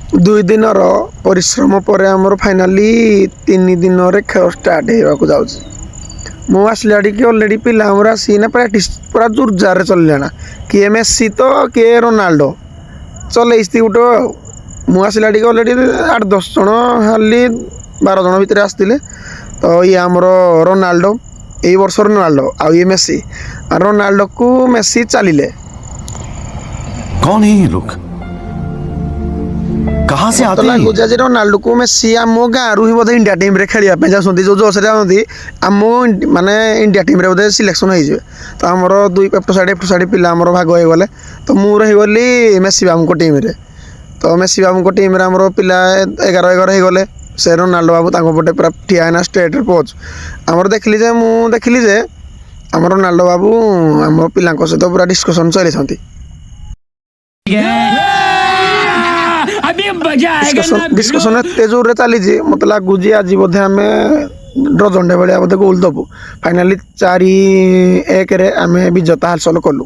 2 ଦିନର ପରିଶ୍ରମ ପରେ ଆମର ଫାଇନାଲି 3 ଦିନରେ ଖେଳ ଷ୍ଟାର୍ଟ ହେବାକୁ ଯାଉଛି। ମୁଁ ଆସିଲା ଟିକେ ଅଲରେଡ଼ି ପିଲା ଆମର ଆସିକିନା ପ୍ରାକ୍ଟିସ୍ ପୁରା ଜୋରଜାରରେ ଚଲିଲାନା। କିଏ ମେସି ତ କିଏ ରୋନାଲ୍ଡୋ ଚଲେଇଛି ଗୋଟେ ଆଉ। ମୁଁ ଆସିଲା ଟିକେ ଅଲରେଡ଼ି 8-10 ଜଣ ହାର୍ଲି 12 ଜଣ ଭିତରେ ଆସିଥିଲେ। ତ ଇଏ ଆମର ରୋନାଲ୍ଡୋ ଏଇ ବର୍ଷ ରୋନାଲ୍ଡୋ ଆଉ ଇଏ ମେସି। ରୋନାଲ୍ଡୋକୁ ମେସି ଚାଲିଲେ। कौन है ये लोग? कहाँ से तो आते हैं ये? लगुच आज रोनाल्डो को मेसी आम गाँव ही बोधे इंडिया टीम रे खेलिया पे जाउछंती जो जोश रे जाउछंती आम माने इंडिया टीम रे बोधे सिलेक्शन हो जिवे। तो हमर दुई एप्टो साइड पिला हमर भाग हो गले। तो मु रही गली मेसी बाबू को टीम रे। तो मेसी बाबू को टीम रे हमर पिला 11 हो गले। से रोनाल्डो बाबू तांको पटे पूरा ठिया ना स्ट्रेट रे पहुंच हमर देखली जे हमर रोनाल्डो बाबू हमर पिला को सहित पूरा डिस्कशन चली छंती। डिस्कशन एते जोर चली मत लगुच आज बोधे आम डजन भाया बोधे गोल दबू। फाइनाली 4-1 आम विजेता हासिल कलु।